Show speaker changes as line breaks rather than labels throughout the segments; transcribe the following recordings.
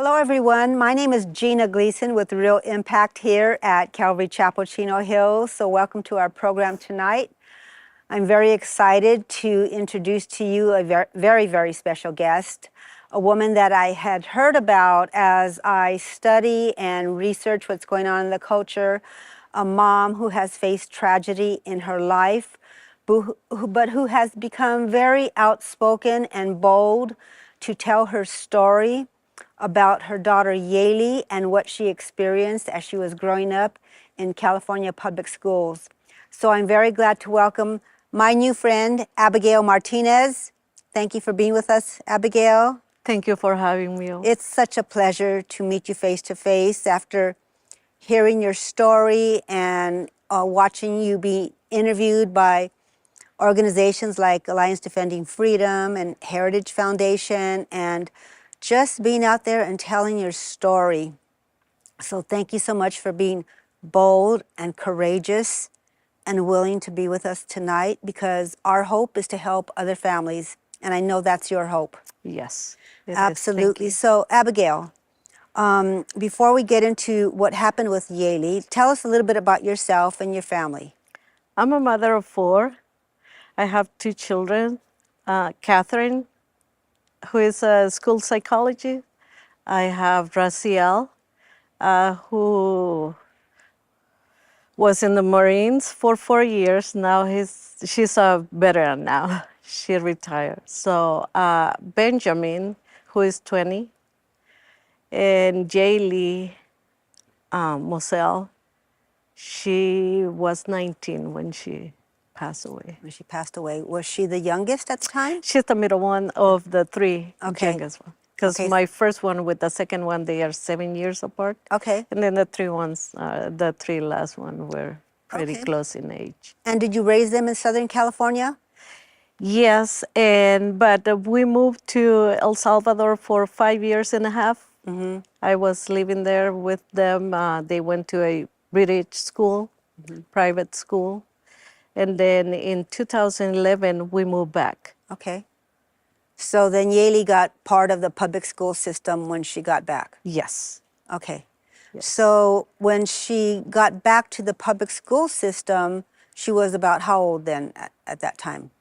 Hello, everyone. My name is Gina Gleason with Real Impact here at Calvary Chapel, Chino Hills. So welcome to our program tonight. I'm very excited to introduce to you a very, very special guest, a woman that I had heard about as I study and research what's going on in the culture, a mom who has faced tragedy in her life, but who has become very outspoken and bold to tell her story about her daughter Yaley and what she experienced as she was growing up in California public schools. So I'm very glad to welcome my new friend, Abigail Martinez. Thank you for being with us, Abigail.
Thank you for having me.
It's such a pleasure to meet you face to face after hearing your story and watching you be interviewed by organizations like Alliance Defending Freedom and Heritage Foundation, and just being out there and telling your story. So thank you so much for being bold and courageous and willing to be with us tonight, because our hope is to help other families, and I know that's your hope.
Yes, it is.
Absolutely.
Thank you.
So Abigail, before we get into what happened with Yaley, tell us a little bit about yourself and your family.
I'm a mother of 4. I have 2 children. Catherine, who is a school psychologist. I have Raciel, who was in the Marines for 4 years. Now she's a veteran now. She retired. So Benjamin, who is 20, and Jaylee Moselle, she was 19 when she passed away.
When she passed away, was she the youngest at the time?
She's the middle one of the 3
Okay.
youngest one. Because
Okay.
my first one with the second one, they are 7 years apart.
Okay.
And then the 3 last one were pretty
Okay.
close in age.
And did you raise them in Southern California?
Yes, but we moved to El Salvador for 5 years and a half.
Mm-hmm.
I was living there with them. They went to a British school, private school. And then in 2011, we moved back.
Okay. So then Yaley got part of the public school system when she got back?
Yes.
Okay.
Yes.
So when she got back to the public school system, she was about how old then at that time?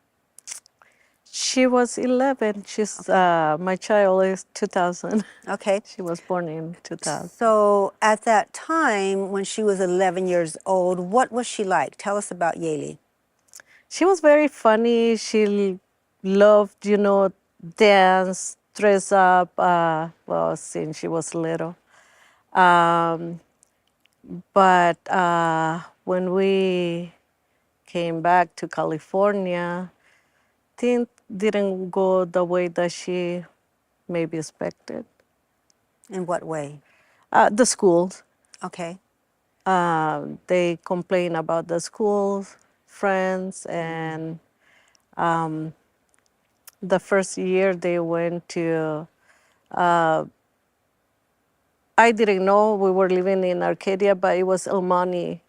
She was 11. My child is 2000.
Okay.
She was born in 2000.
So at that time, when she was 11 years old, what was she like? Tell us about Yaley.
She was very funny. She loved, dance, dress up, since she was little. But when we came back to California, things didn't go the way that she maybe expected.
In what way?
The schools.
Okay.
They complain about the schools, friends, and the first year they went to, I didn't know we were living in Arcadia, but it was El Monte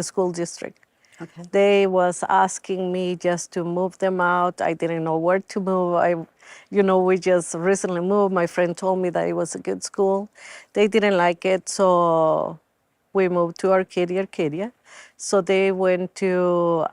school district.
Okay.
They was asking me just to move them out. I didn't know where to move. We just recently moved. My friend told me that it was a good school. They didn't like it, so we moved to Arcadia. So they went to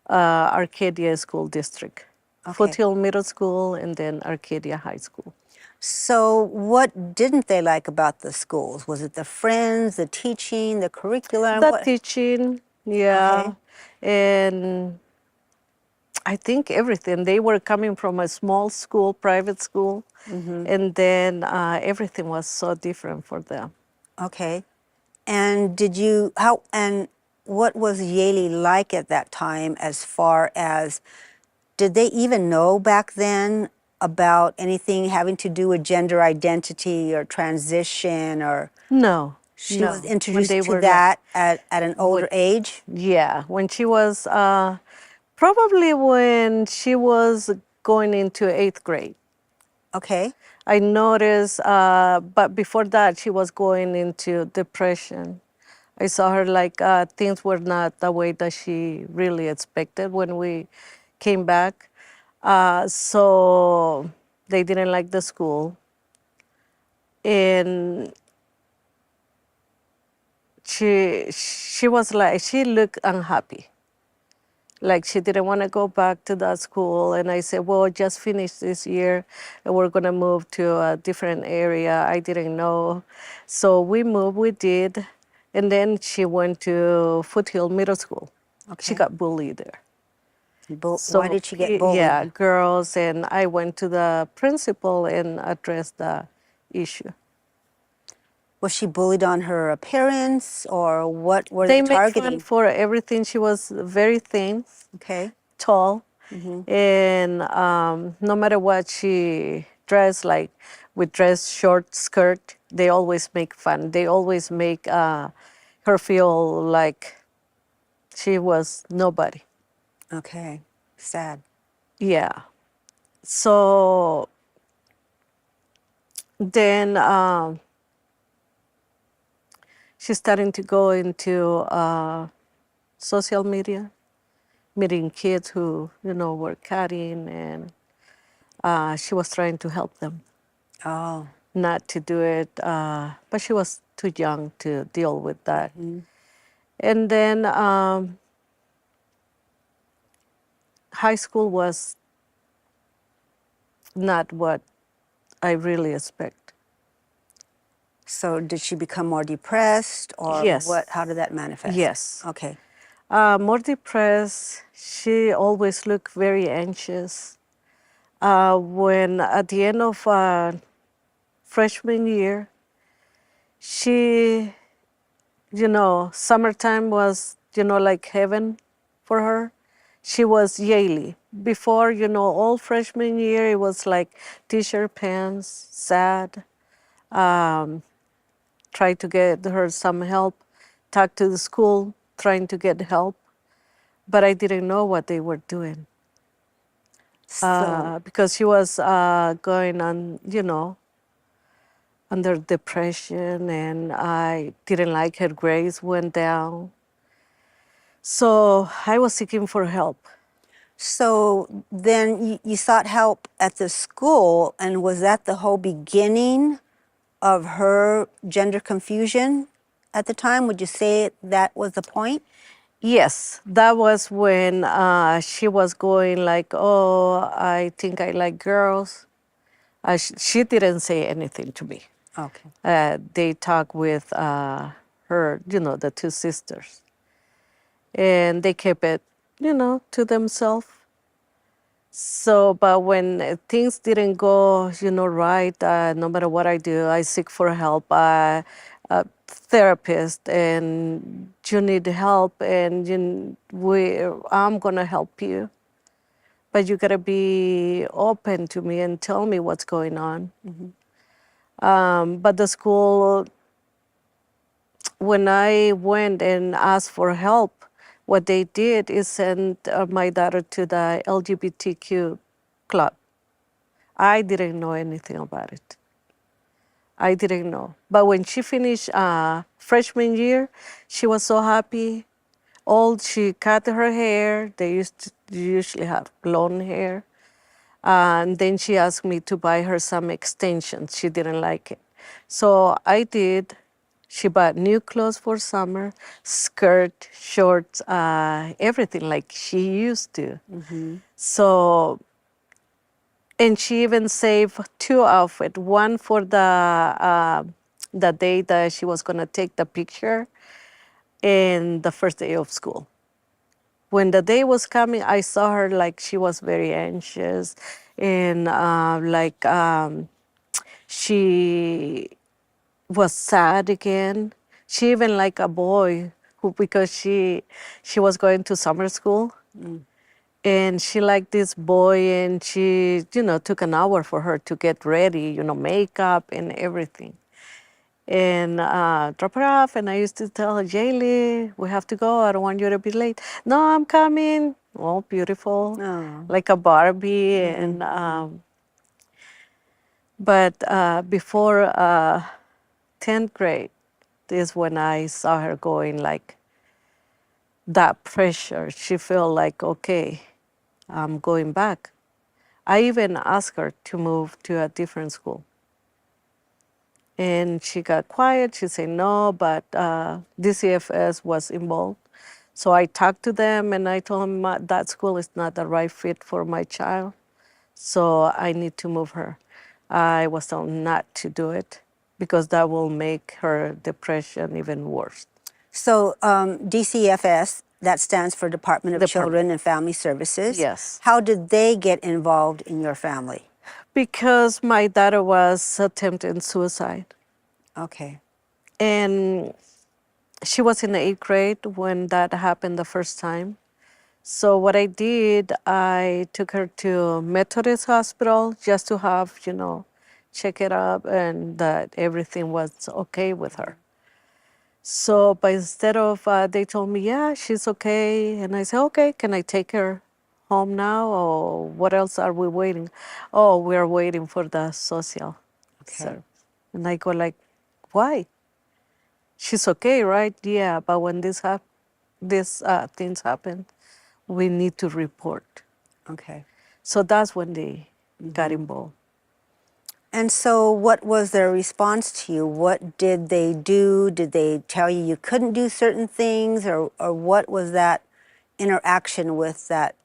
Arcadia School District,
Okay.
Foothill Middle School, and then Arcadia High School.
So what didn't they like about the schools? Was it the friends, the teaching, the curriculum?
The teaching, yeah.
Okay.
And I think everything. They were coming from a small school, private school, and then everything was so different for them.
Okay. And what was Yaley like at that time, as far as, did they even know back then about anything having to do with gender identity or transition, or
No.
she
no.
was
When
introduced
they
to
were
that at an older age?
Yeah, when she was, probably when she was going into 8th grade.
Okay.
I noticed, but before that, she was going into depression. I saw her like things were not the way that she really expected when we came back. So they didn't like the school. And she was like, she looked unhappy. Like she didn't want to go back to that school. And I said, well, just finish this year and we're going to move to a different area. I didn't know. So we moved, we did. And then she went to Foothill Middle School. She
Okay.
got bullied there.
Why
So
did she get
yeah,
bullied?
girls, and I went to the principal and addressed the issue.
Was she bullied on her appearance, or what were they
They make fun
targeting?
for everything. She was very thin,
Okay.
tall, and no matter what she dressed, like with dress, short skirt, they always make fun. They always make her feel like she was nobody.
Okay. Sad.
Yeah. So then she's starting to go into social media, meeting kids who, were cutting, and she was trying to help them
Oh.
not to do it, but she was too young to deal with that. And then high school was not what I really expect.
So did she become more depressed, or what? How
Yes,
did that manifest?
yes.
Okay.
More depressed. She always looked very anxious. When at the end of freshman year, she, summertime was, like heaven for her. She was Yaley. Before, all freshman year, it was like t-shirt, pants, sad. Try to get her some help, talk to the school, trying to get help. But I didn't know what they were doing
So
because she was going on, under depression, and I didn't like her grades went down. So I was seeking for help.
so then you sought help at the school, and was that the whole beginning of her gender confusion at the time? Would you say that was the point?
Yes, that was when she was going like, oh, I think I like girls. She didn't say anything to me.
Okay.
They talked with her, the two sisters. And they kept it, to themselves. So, but when things didn't go, right, no matter what I do, I seek for help. A therapist, and you need help, and I'm gonna help you. But you gotta be open to me and tell me what's going on. But the school, when I went and asked for help, what they did is send my daughter to the LGBTQ club. I didn't know anything about it. I didn't know. But when she finished freshman year, she was so happy. She cut her hair. They used to usually have blonde hair. And then she asked me to buy her some extensions. She didn't like it. So I did. She bought new clothes for summer, skirt, shorts, everything like she used to. So, and she even saved two outfits, one for the day that she was gonna take the picture and the first day of school. When the day was coming, I saw her like she was very anxious, and she was sad again. She even like a boy who, because she was going to summer school, and she liked this boy, and she took an hour for her to get ready, makeup and everything, and drop her off. And I used to tell her, Jaylee, we have to go. I don't want you to be late. No, I'm coming. Oh, beautiful,
Oh.
like a Barbie. And but before 10th grade is when I saw her going like that pressure. She felt like, okay, I'm going back. I even asked her to move to a different school. And she got quiet. She said no, but DCFS was involved. So I talked to them and I told them that school is not the right fit for my child. So I need to move her. I was told not to do it because that will make her depression even worse.
So DCFS, that stands for Department of
Department.
Children and Family Services.
Yes.
How did they get involved in your family?
Because my daughter was attempting suicide.
Okay.
And she was in the 8th grade when that happened the first time. So what I did, I took her to Methodist Hospital just to have, check it up and that everything was okay with her. So, but instead of, they told me, yeah, she's okay. And I said, okay, can I take her home now? Or what else are we waiting? Oh, we're waiting for the social
Okay.
And I go like, why? She's okay, right? Yeah, but when these things happen, we need to report.
Okay.
So that's when they got involved.
And so what was their response to you? What did they do? Did they tell you you couldn't do certain things? Or what was that interaction with that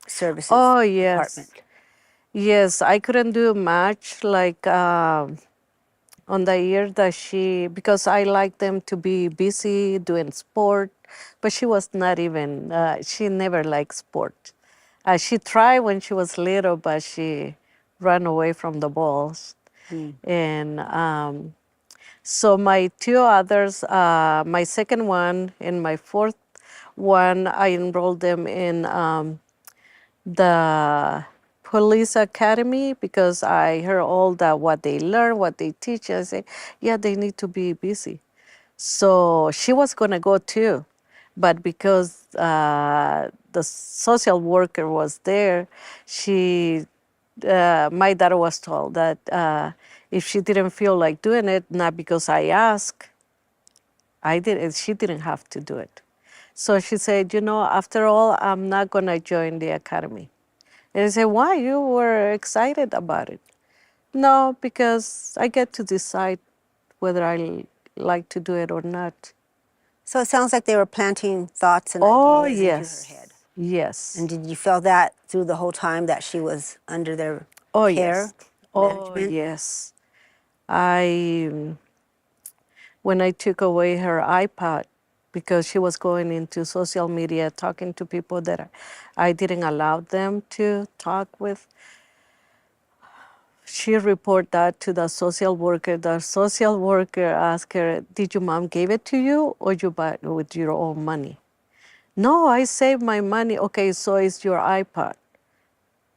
services
Oh, yes.
department?
Yes, I couldn't do much like on the year that because I like them to be busy doing sport, but she was not even, she never liked sport. She tried when she was little, but she ran away from the balls. And so my two others, my second one and my fourth one, I enrolled them in the police academy because I heard all that what they learn, what they teach. I say, yeah, they need to be busy. So she was gonna go too, but because the social worker was there, my daughter was told that if she didn't feel like doing it, not because I asked, she didn't have to do it. So she said, after all, I'm not gonna join the academy. And I said, why? You were excited about it. No, because I get to decide whether I like to do it or not.
So it sounds like they were planting thoughts and
Oh,
ideas into her head.
yes. Yes.
And did you feel that through the whole time that she was under their
Oh,
care,
yes. Oh,
management?
yes. When I took away her iPod, because she was going into social media, talking to people that I didn't allow them to talk with, she reported that to the social worker. The social worker asked her, did your mom give it to you or you bought it with your own money? No, I saved my money. Okay, so it's your iPod.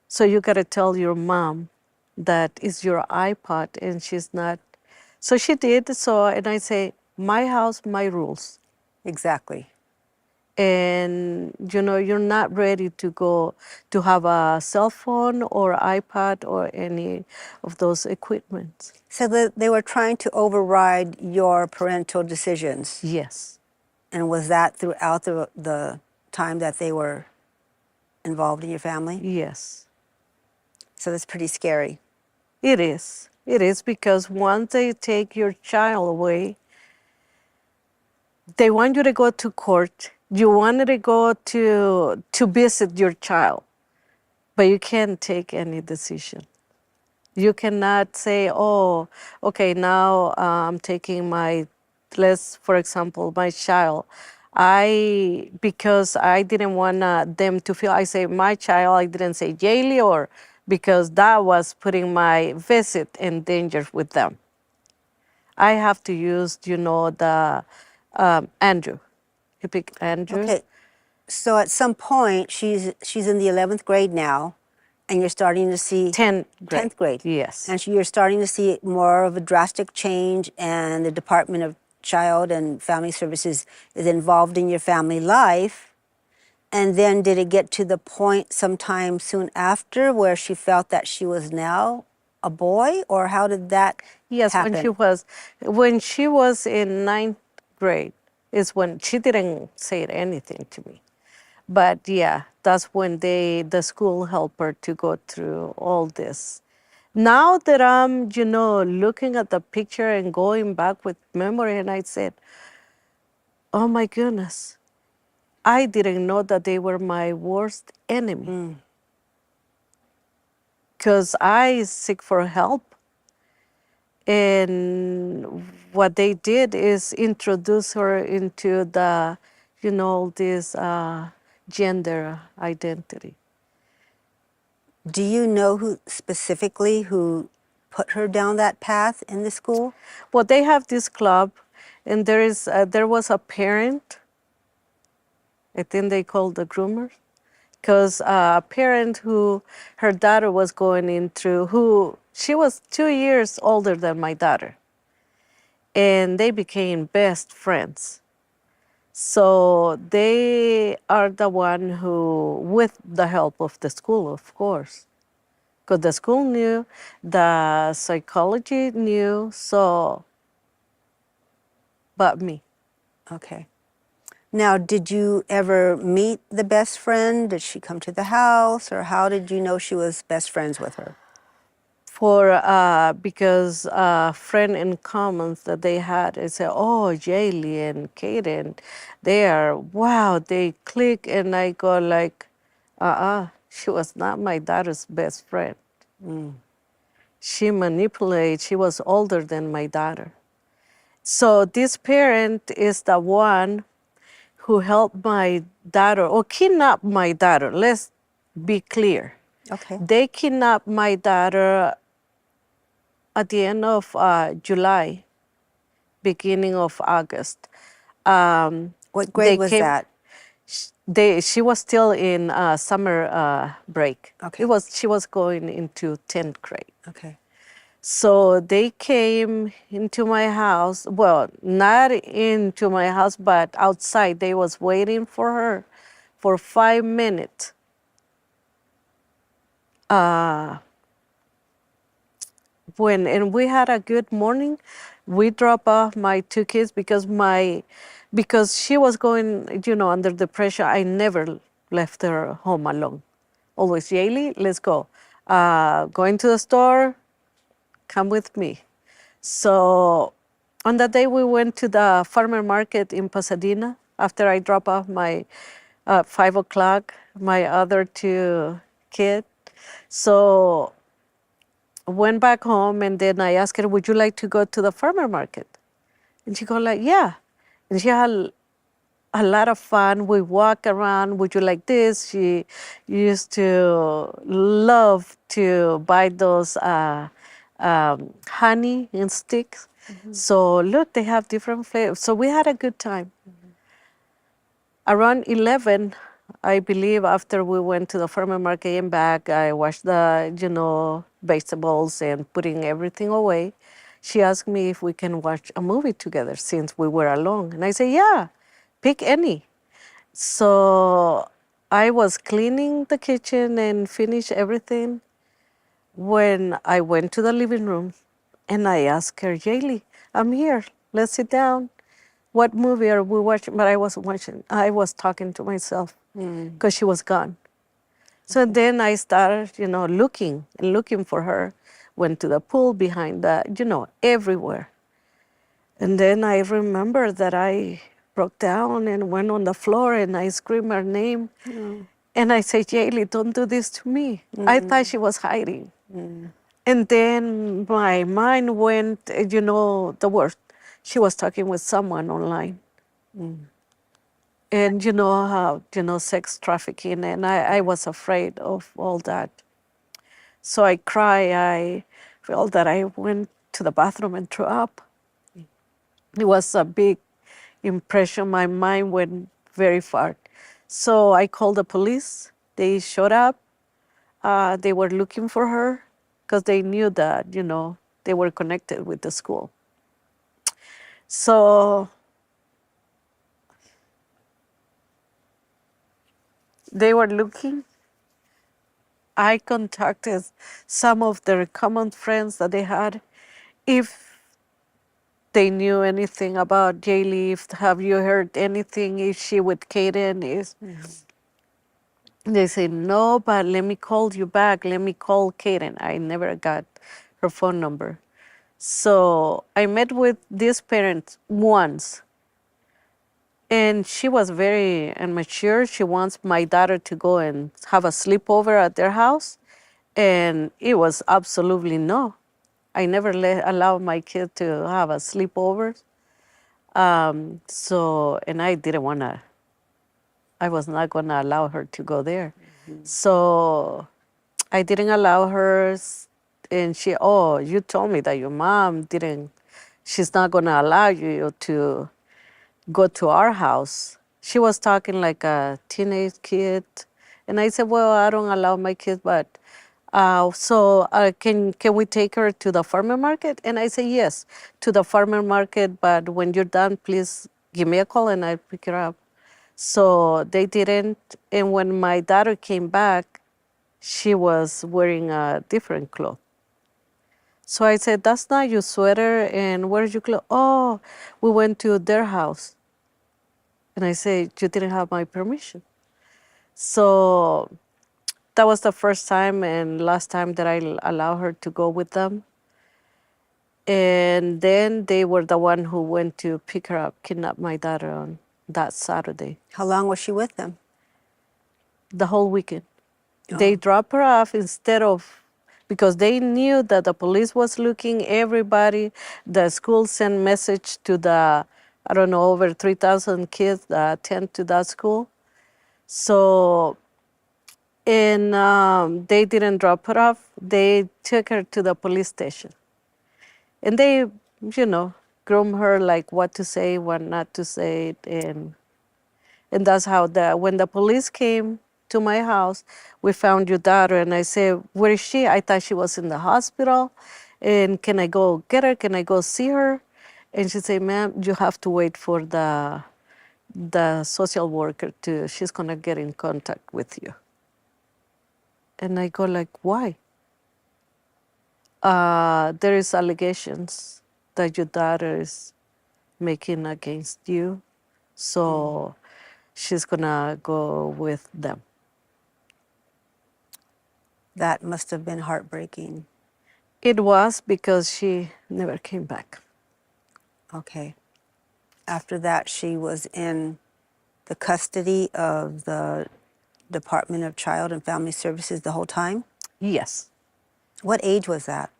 So you got to tell your mom that it's your iPod and she's not. So she did. So, and I say, my house, my rules.
Exactly.
And, you're not ready to go to have a cell phone or iPad or any of those equipments.
So they were trying to override your parental decisions.
Yes.
And was that throughout the time that they were involved in your family?
Yes.
So that's pretty scary.
It is. It is because once they take your child away, they want you to go to court. You wanted to go to visit your child, but you can't take any decision. You cannot say, oh, okay, now I'm taking for example, my child. Because I didn't want them to feel, I say my child, I didn't say Jaylee, or because that was putting my visit in danger with them. I have to use, the Andrew. You pick Andrew.
Okay. So at some point, she's in the 11th grade now, and you're starting to see
10th grade.
10th grade.
Yes.
And you're starting to see more of a drastic change, and the Department of Child and Family Services is involved in your family life. And then did it get to the point sometime soon after where she felt that she was now a boy, or how did that
Yes,
happen?
when she was in 9th grade is when she didn't say anything to me. But yeah, that's when the school helped her to go through all this. Now that I'm, looking at the picture and going back with memory, and I said, oh my goodness, I didn't know that they were my worst enemy. Because I seek for help. And what they did is introduce her into the, this gender identity.
Do you know who specifically who put her down that path in the school?
Well, they have this club, and there was a parent. I think they called the groomer, because a parent who her daughter was going into, who she was 2 years older than my daughter, and they became best friends. So they are the one who, with the help of the school, of course, because the school knew, the psychology knew, so, but me.
Okay. Now, did you ever meet the best friend? Did she come to the house, or how did you know she was best friends with her?
Because friend in commons that they had, they said, oh, Jaylee and Kaden, they are, wow, they click, and I go like, she was not my daughter's best friend. She manipulated, she was older than my daughter. So this parent is the one who helped my daughter, or kidnapped my daughter, let's be clear.
Okay.
They kidnapped my daughter at the end of July, beginning of August.
What
They
grade was
came,
that?
she was still in summer break.
Okay.
She was going into 10th grade.
Okay.
So they came into my house, well, not into my house, but outside. They was waiting for her for 5 minutes. And we had a good morning, we dropped off my two kids because she was going, under the pressure. I never left her home alone. Always, Yaylee, let's go. Going to the store, come with me. So on that day, we went to the farmer market in Pasadena after I dropped off my 5 o'clock, my other two kids. So went back home, and then I asked her, would you like to go to the farmer market? And she go like, yeah. And she had a lot of fun. We walk around, would you like this? She used to love to buy those honey and sticks. So look, they have different flavors. So we had a good time. Around 11, I believe, after we went to the farmer market and back, I washed the, vegetables and putting everything away. She asked me if we can watch a movie together since we were alone. And I said, yeah, pick any. So I was cleaning the kitchen and finished everything when I went to the living room, and I asked her, Jaylee, I'm here, let's sit down. What movie are we watching? But I wasn't watching. I was talking to myself because she was gone. So then I started, looking for her. Went to the pool, behind the, everywhere. And then I remember that I broke down and went on the floor, and I screamed her name. And I said, Jaylee, don't do this to me. I thought she was hiding. And then my mind went, the worst. She was talking with someone online. And you know how, sex trafficking, and I was afraid of all that. So I cried, I felt that I went to the bathroom and threw up. It was a big impression, my mind went very far. So I called the police, they showed up, they were looking for her, because they knew that, they were connected with the school. So they were looking. I contacted some of their common friends that they had, if they knew anything about Jaylee, have you heard anything, is she with Kaden? They say, no, but let me call you back. Let me call Kaden. I never got her phone number. So I met with this parent once, and she was very immature. She wants my daughter to go and have a sleepover at their house, and it was absolutely no. I never allow my kid to have a sleepover. And I didn't want to, I was not going to allow her to go there. So I didn't allow her. And she, oh, you told me that your mom didn't, she's not going to allow you to go to our house. She was talking like a teenage kid. And I said, well, I don't allow my kids, but can we take her to the farmer market? And I said, yes, to the farmer market, but when you're done, please give me a call and I'll pick her up. So they didn't. And when my daughter came back, she was wearing a different clothes. So I said, that's not your sweater, and where's your clothes? Oh, we went to their house. And I said, you didn't have my permission. So that was the first time and last time that I allowed her to go with them. And then they were the one who went to pick her up, kidnap my daughter on that Saturday,
How long was she with them?
the whole weekend. They dropped her off instead of, because they knew that the police was looking, everybody, the school sent message to the, I don't know, over 3,000 kids that attend to that school. So, and they didn't drop her off. They took her to the police station. And they, groom her like what to say, what not to say. And that's how when the police came to my house, we found your daughter. And I said, where is she? I thought she was in the hospital. And can I go get her? Can I go see her? And she said, ma'am, you have to wait for the social worker she's going to get in contact with you. And I go like, why? There is allegations that your daughter is making against you. So she's going to go with them.
That must have been heartbreaking.
It was because she never came back.
Okay. After that, she was in the custody of the Department of Child and Family Services the whole time?
Yes.
What age was that?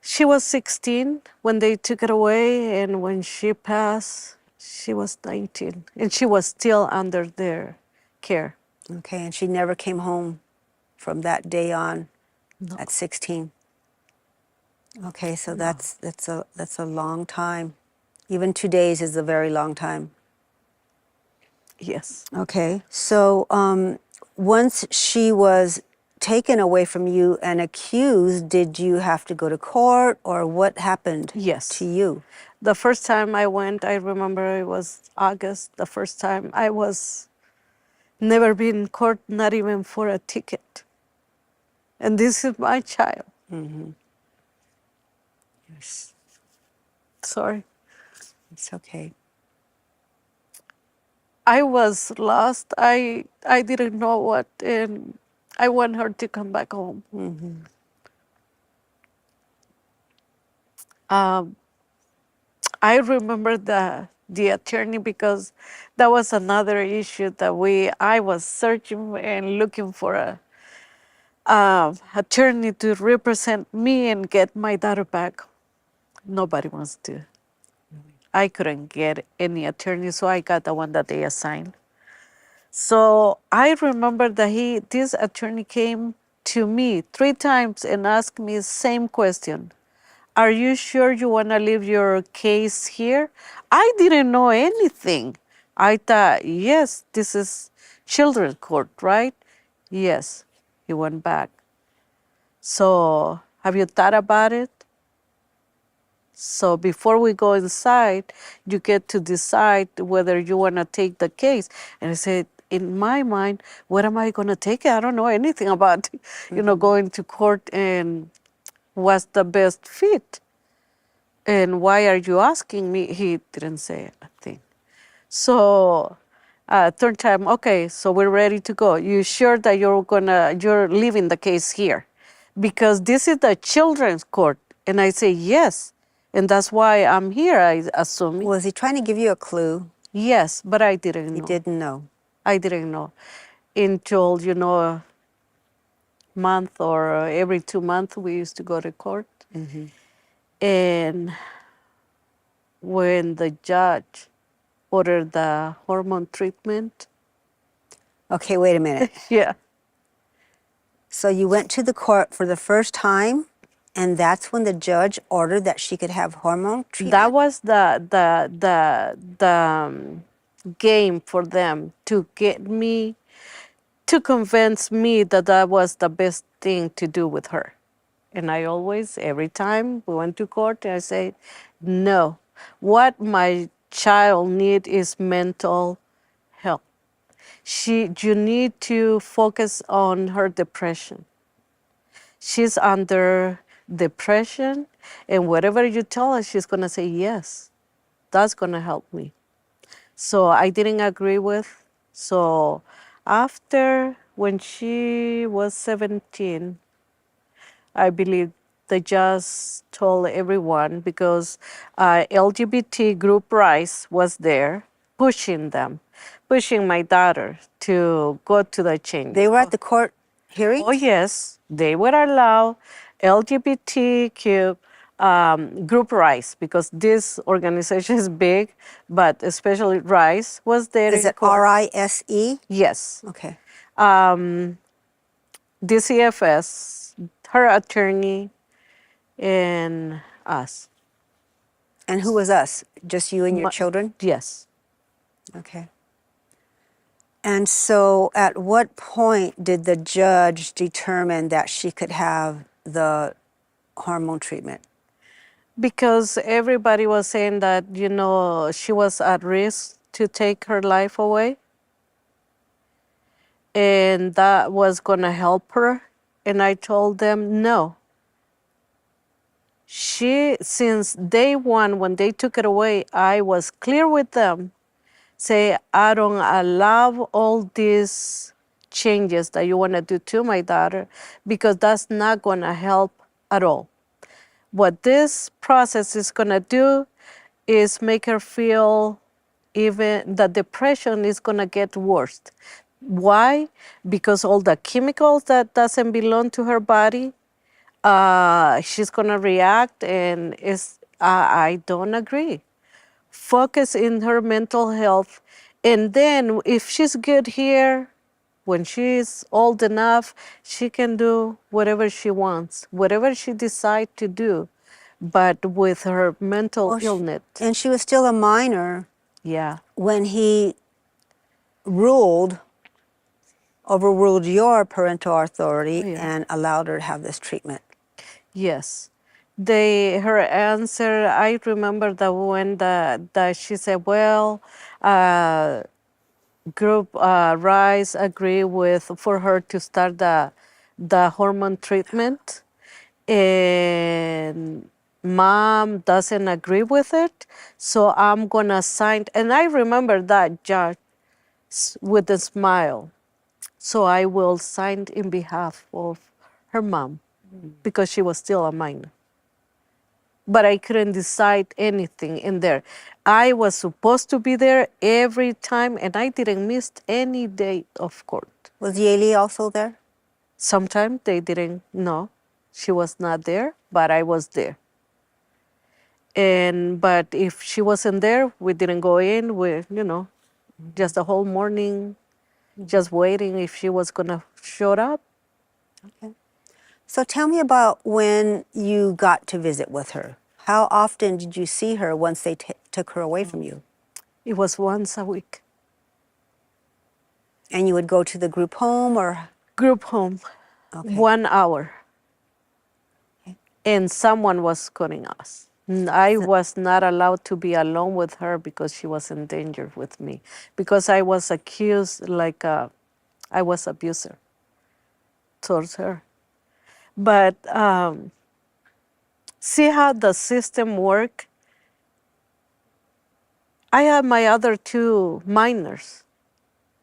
She was 16 when they took it away, and when she passed, she was 19. And she was still under their care.
Okay, and she never came home from that day on at 16. Okay, so that's a long time. Even 2 days is a very long time.
Yes.
Okay, so once she was taken away from you and accused, did you have to go to court, or what happened
Yes.
to you?
The first time I went, I remember it was August, the first time I was never been in court, not even for a ticket. And this is my child.
Yes,
Sorry.
it's okay.
I was lost. I didn't know what, and I want her to come back home. I remember the attorney because that was another issue that I was searching and looking for a attorney to represent me and get my daughter back. Nobody wants to. I couldn't get any attorney, so I got the one that they assigned. So I remember that this attorney came to me 3 times and asked me the same question. Are you sure you want to leave your case here? I didn't know anything. I thought, yes, this is children's court, right? Yes. He went back. So have you thought about it? So before we go inside, you get to decide whether you want to take the case. And I said, in my mind, what am I going to take? I don't know anything about, going to court and what's the best fit. And why are you asking me? He didn't say a thing. So Third time, okay, so we're ready to go. You sure that you're leaving the case here? Because this is the children's court. And I say, yes. And that's why I'm here, I assuming.
Was he trying to give you a clue?
Yes, but I didn't
He
know.
didn't know.
I didn't know until, a month or every 2 months we used to go to court. And when the judge ordered the hormone treatment,
Okay, wait a minute.
yeah,
So you went to the court for the first time, and that's when the judge ordered that she could have hormone treatment?
that was the game for them to get me, to convince me that that was the best thing to do with her. And I always, every time we went to court, I say, no, what my child need is mental health. You need to focus on her depression. She's under depression, and whatever you tell her, she's gonna say yes. That's gonna help me. So I didn't agree with. So after, when she was 17, I believe they just told everyone, because LGBT group Rise was there pushing them, pushing my daughter to go to the change.
They were at the court hearing?
Oh, yes, they would allow LGBTQ group Rise, because this organization is big, but especially Rise was there.
Is
in
it
court.
RISE?
Yes.
Okay.
DCFS, her attorney, and us.
And who was us? Just you and your children?
Yes.
Okay. And so at what point did the judge determine that she could have the hormone treatment?
Because everybody was saying that, she was at risk to take her life away. And that was going to help her. And I told them, no. Since day one, when they took it away, I was clear with them. Say, I don't allow all these changes that you want to do to my daughter, because that's not going to help at all. What this process is going to do is make her feel even the depression is going to get worse. Why? Because all the chemicals that doesn't belong to her body, she's going to react, and I don't agree. Focus in her mental health, and then if she's good here, when she's old enough, she can do whatever she wants, whatever she decides to do, but with her mental
Well,
illness.
And she was still a minor
Yeah.
when he overruled your parental authority
Yeah.
and allowed her to have this treatment.
Yes. Her answer, I remember that when that she said, well, group Rise agree for her to start the hormone treatment, and mom doesn't agree with it, so I'm gonna sign. And I remember that judge with a smile. So I will sign in behalf of her mom, because she was still a minor. But I couldn't decide anything in there. I was supposed to be there every time, and I didn't miss any day of court.
Was Yeli also there?
Sometimes they didn't know. She was not there, but I was there. But if she wasn't there, we didn't go in. Just the whole morning, just waiting if she was gonna show up.
Okay. So tell me about when you got to visit with her. How often did you see her once they took her away from you?
It was once a week.
And you would go to the group home or?
Group home,
Okay.
1 hour.
Okay.
And someone was calling us. I was not allowed to be alone with her because she was in danger with me. Because I was accused I was abuser towards her. But see how the system work? I have my other two minors.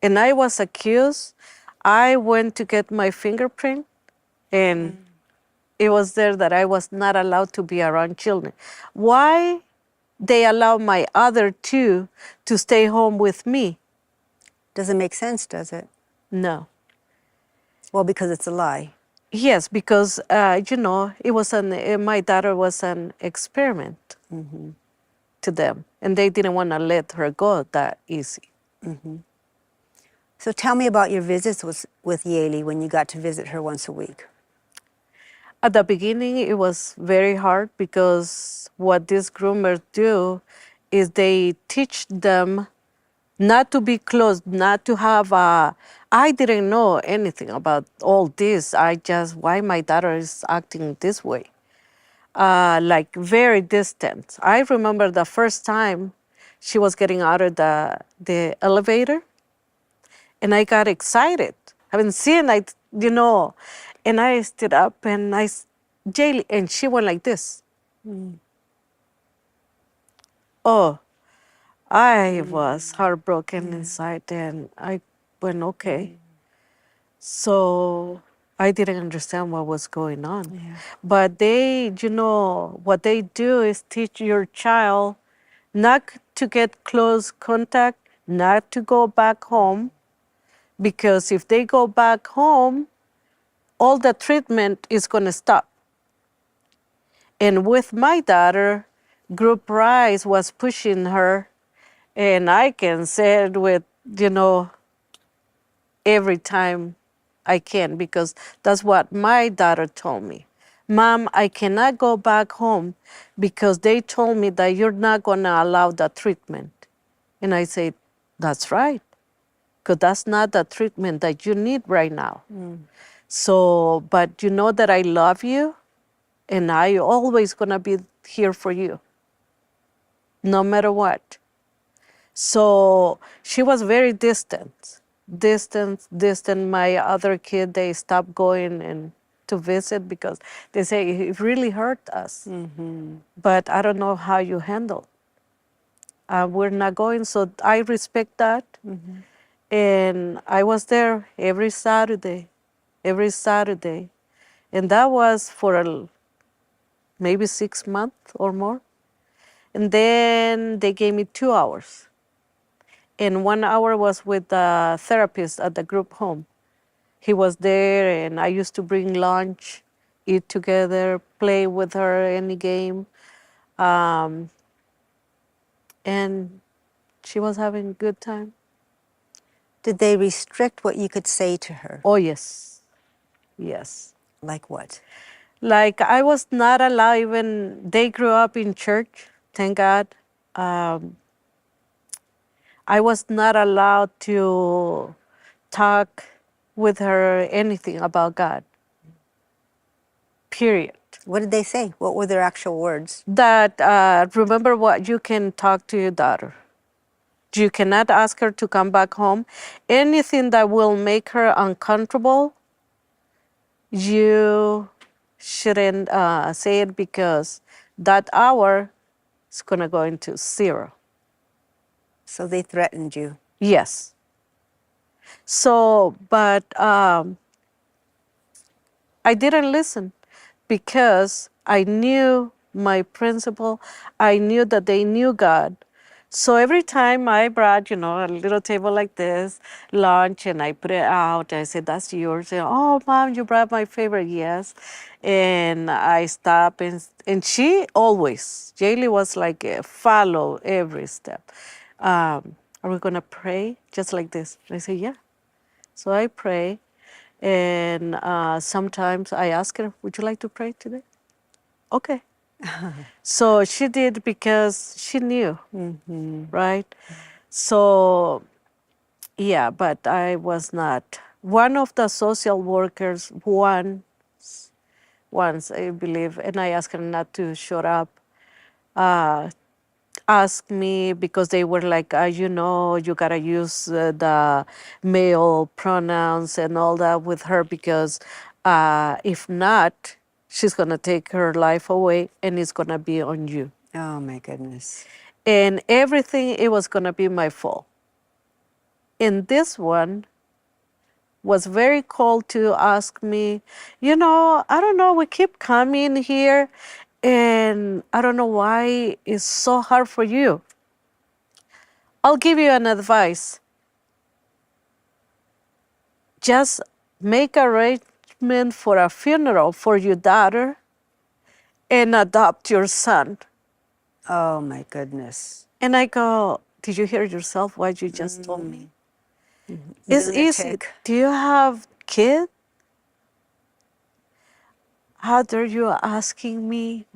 and I was accused. I went to get my fingerprint, and it was there that I was not allowed to be around children. Why they allow my other two to stay home with me?
Doesn't make sense, does it?
No.
Well, because it's a lie.
Yes, because it was my daughter was an experiment to them, and they didn't want to let her go that easy.
So tell me about your visits with Yaley when you got to visit her once a week.
At the beginning, it was very hard because what these groomers do is they teach them not to be close, not to have a. I didn't know anything about all this. Why my daughter is acting this way. Like very distant. I remember the first time she was getting out of the elevator, and I got excited. I haven't seen, and I stood up and Jaylee, and she went like this. Oh, I was heartbroken inside, and I went, okay. So I didn't understand what was going on.
Yeah.
But what they do is teach your child not to get close contact, not to go back home, because if they go back home, all the treatment is going to stop. And with my daughter, Group Rise was pushing her, and I can say it with, every time I can, because that's what my daughter told me. Mom, I cannot go back home because they told me that you're not going to allow the treatment. And I said, that's right, because that's not the treatment that you need right now. So, but you know that I love you, and I always going to be here for you, no matter what. So she was very distant. My other kid, they stopped going and to visit because they say it really hurt us. But I don't know how you handle. We're not going, so I respect that. And I was there every Saturday, and that was for maybe 6 months or more. And then they gave me 2 hours. And 1 hour was with the therapist at the group home. He was there, and I used to bring lunch, eat together, play with her any game. And she was having a good time.
Did they restrict what you could say to her?
Oh, yes. Yes.
Like what?
Like I was not allowed even, they grew up in church, thank God. I was not allowed to talk with her anything about God. Period.
What did they say? What were their actual words?
That remember what you can talk to your daughter. You cannot ask her to come back home. Anything that will make her uncomfortable, you shouldn't say it because that hour is going to go into 0.
So they threatened you.
Yes. So, but I didn't listen because I knew my principle. I knew that they knew God. So every time I brought, a little table like this, lunch, and I put it out, I said, that's yours. And, oh, Mom, you brought my favorite, yes. And I stop, and she always, Jaylee was like, follow every step. Are we going to pray? Just like this. And I say, yeah. So I pray, and sometimes I ask her, would you like to pray today? Okay. So she did because she knew, right? So, yeah, but I was not. One of the social workers once I believe, and I asked her not to show up, asked me because they were like, you gotta use the male pronouns and all that with her because if not, she's gonna take her life away and it's gonna be on you.
Oh my goodness.
And everything, it was gonna be my fault. And this one was very cold to ask me, I don't know, we keep coming here and I don't know why it's so hard for you. I'll give you an advice. Just make arrangement for a funeral for your daughter and adopt your son.
Oh my goodness.
And I go, did you hear yourself what you just told me? It's easy.
Lunatic.
Do you have kids? How dare you asking me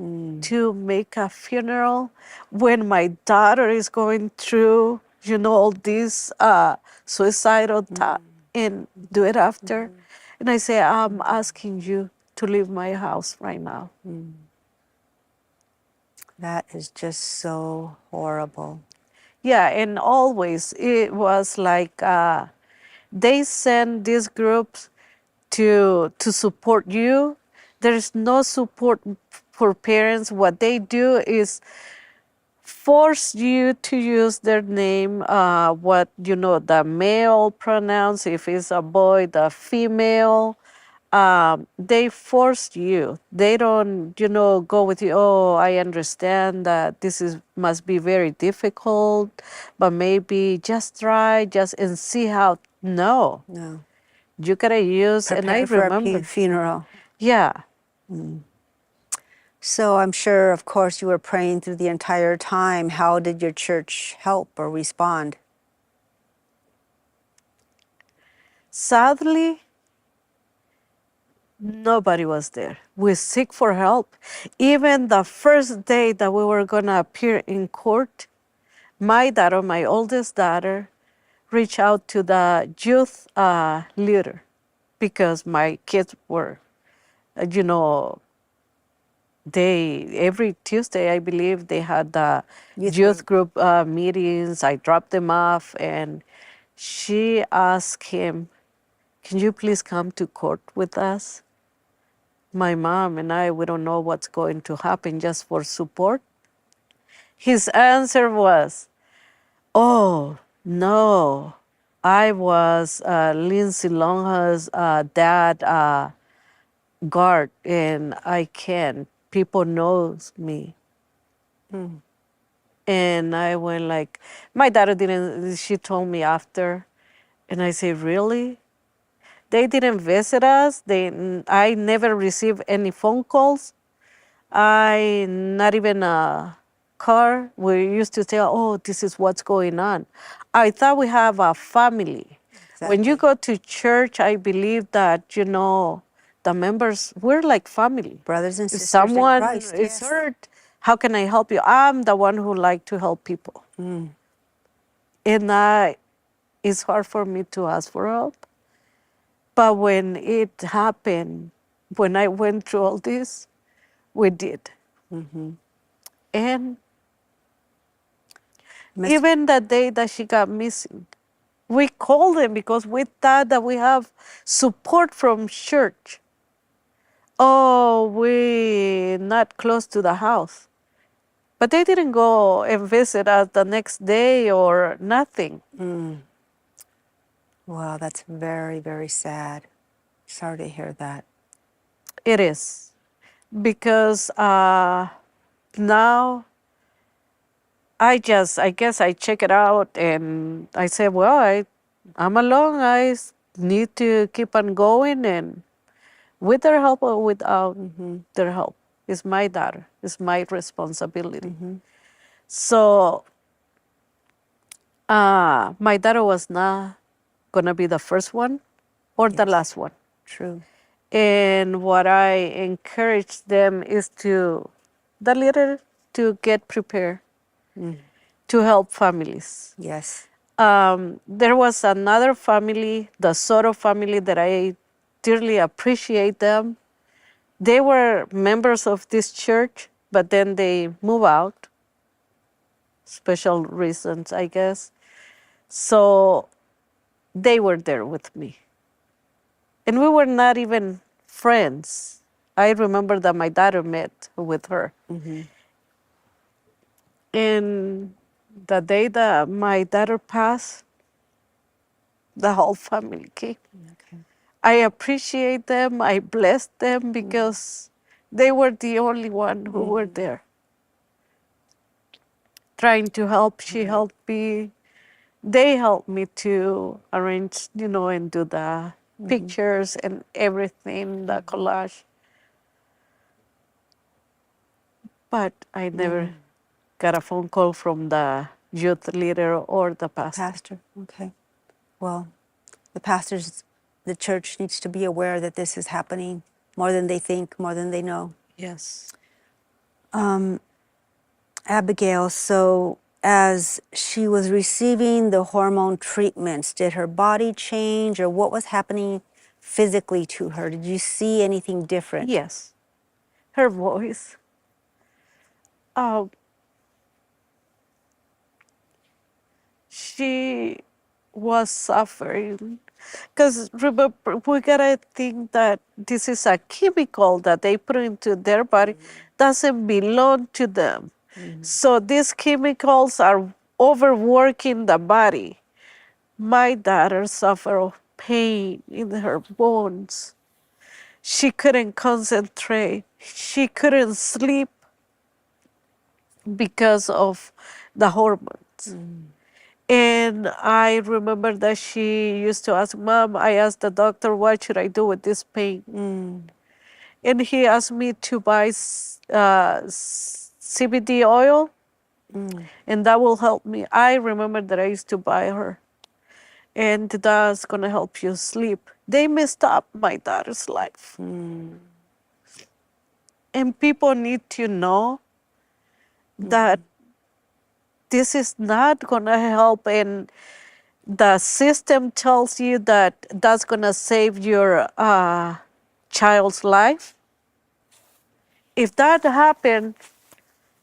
to make a funeral when my daughter is going through, all this suicidal thought and do it after? And I say, I'm asking you to leave my house right now.
That is just so horrible.
Yeah, and always it was like they send these groups to support you. There is no support for parents. What they do is force you to use their name, the male pronouns, if it's a boy, the female. They force you. They don't, go with you. Oh, I understand that must be very difficult, but maybe just try, and see how. No,
No.
you gotta use, and I
Prepare for a
remember.
funeral.
Yeah.
So I'm sure, of course, you were praying through the entire time. How did your church help or respond?
Sadly, nobody was there. We seek for help. Even the first day that we were gonna appear in court, my daughter, my oldest daughter, reached out to the youth leader because my kids were, you know, every Tuesday, I believe, they had the youth group meetings. I dropped them off, and she asked him, can you please come to court with us? My mom and I, we don't know what's going to happen, just for support. His answer was, oh, no. I was Lindsay Longa's dad guard, and I can't. People knows me. And I went like, my daughter didn't, she told me after. And I say, really? They didn't visit us. I never received any phone calls. Not even a car. We used to tell, oh, this is what's going on. I thought we have a family. When you go to church, I believe that, the members, we're like family.
Brothers and
If
sisters in
someone
Christ,
is
yes.
hurt, how can I help you? I'm the one who like to help people. And it's hard for me to ask for help. But when it happened, when I went through all this, we did. And even the day that she got missing, we called them because we thought that we have support from church. Oh, we not close to the house. But they didn't go and visit us the next day or nothing.
Wow, that's very, very sad. Sorry to hear that.
It is. Because now I guess I check it out and I say, well, I'm alone. I need to keep on going, and with their help or without their help, it's my daughter. It's my responsibility. So my daughter was not gonna be the first one or the last one.
True.
And what I encourage them is the leader to get prepared to help families.
Yes.
There was another family, the Soto family, that I dearly appreciate them. They were members of this church, but then they move out. Special reasons, I guess. So they were there with me. And we were not even friends. I remember that my daughter met with her. And the day that my daughter passed, the whole family came.
Okay.
I appreciate them. I bless them because they were the only one who were there trying to help. She helped me. They helped me to arrange, and do the pictures and everything, the collage. But I never got a phone call from the youth leader or the pastor.
Pastor. Okay. Well, the church needs to be aware that this is happening more than they think, more than they know.
Yes.
Abigail, so as she was receiving the hormone treatments, did her body change or what was happening physically to her? Did you see anything different?
Yes. Her voice. Uh, she was suffering. Because remember, we gotta think that this is a chemical that they put into their body, doesn't belong to them. So these chemicals are overworking the body. My daughter suffered pain in her bones. She couldn't concentrate. She couldn't sleep because of the hormones. And I remember that she used to ask, Mom, I asked the doctor, what should I do with this pain? And he asked me to buy CBD oil, and that will help me. I remember that I used to buy her, and that's going to help you sleep. They messed up my daughter's life. And people need to know that this is not going to help, and the system tells you that that's going to save your child's life. If that happened,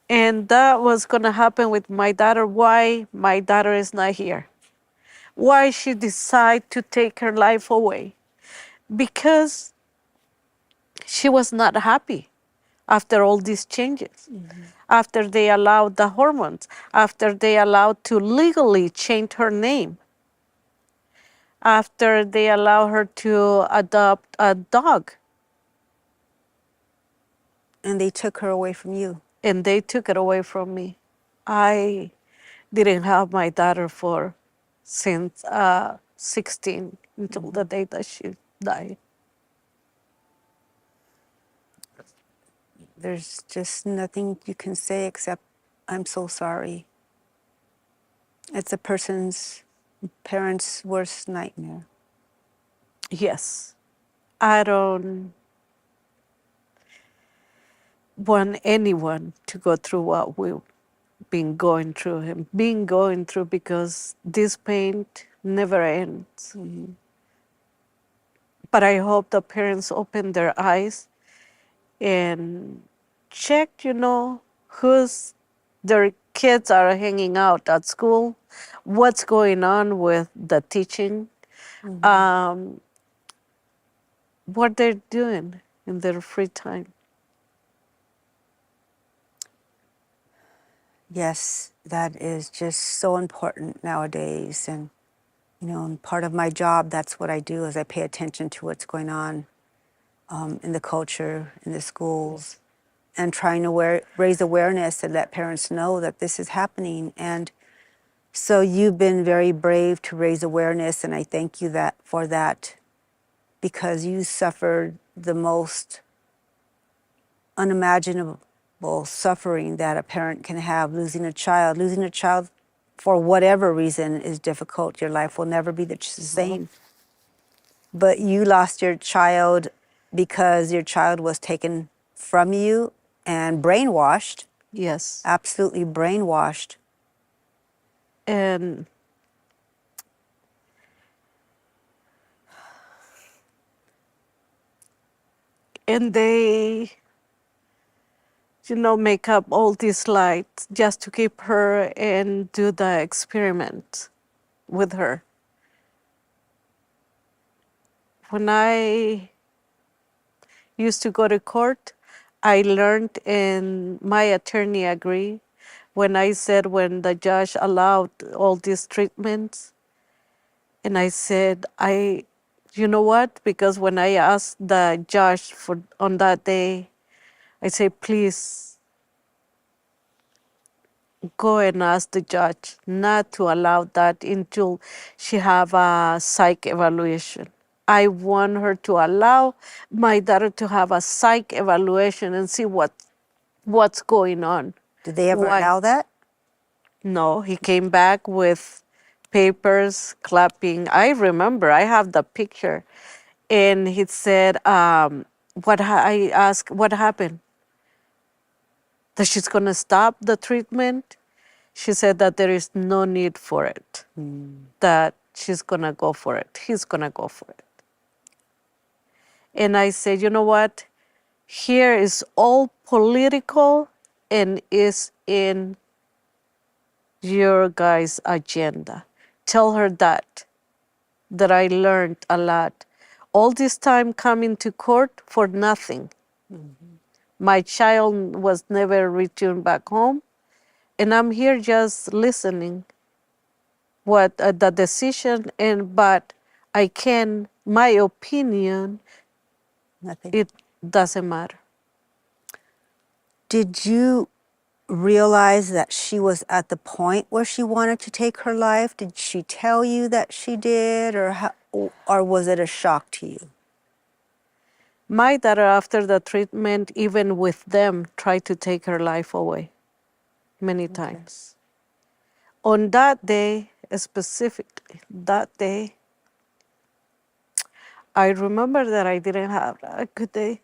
and that was going to happen with my daughter, why my daughter is not here? Why she decide to take her life away? Because she was not happy after all these changes, after they allowed the hormones, after they allowed to legally change her name, after they allow her to adopt a dog.
And they took her away from you.
And they took it away from me. I didn't have my daughter since 16 until the day that she died.
There's just nothing you can say except, I'm so sorry. It's a parent's worst nightmare.
Yes. I don't want anyone to go through what we've been going through and been going through, because this pain never ends. But I hope the parents open their eyes and check, who's their kids are hanging out at school, what's going on with the teaching, what they're doing in their free time.
Yes, that is just so important nowadays. And, and part of my job, that's what I do, is I pay attention to what's going on in the culture, in the schools, and trying to raise awareness and let parents know that this is happening. And so you've been very brave to raise awareness, and I thank you for that, because you suffered the most unimaginable suffering that a parent can have, losing a child. Losing a child for whatever reason is difficult. Your life will never be the same. But you lost your child because your child was taken from you and brainwashed.
Yes.
Absolutely brainwashed.
And they make up all these lights just to keep her and do the experiment with her. When I used to go to court, I learned, and my attorney agreed, when I said when the judge allowed all these treatments, And I said, you know what? Because when I asked the judge on that day, I said, please go and ask the judge not to allow that until she have a psych evaluation. I want her to allow my daughter to have a psych evaluation and see what's going on.
Did they ever
Why?
allow that?
No, he came back with papers, clapping. I remember, I have the picture. And he said, I asked, what happened? That she's going to stop the treatment? She said that there is no need for it, that she's going to go for it. He's going to go for it. And I said, you know what? Here is all political and is in your guys' agenda. Tell her that I learned a lot. All this time coming to court for nothing. My child was never returned back home, and I'm here just listening what the decision, but I can, my opinion,
Nothing.
it doesn't matter.
Did you realize that she was at the point where she wanted to take her life? Did she tell you that she did, or was it a shock to you?
My daughter, after the treatment, even with them, tried to take her life away many times. On that day, specifically, that day, I remember that I didn't have a good day.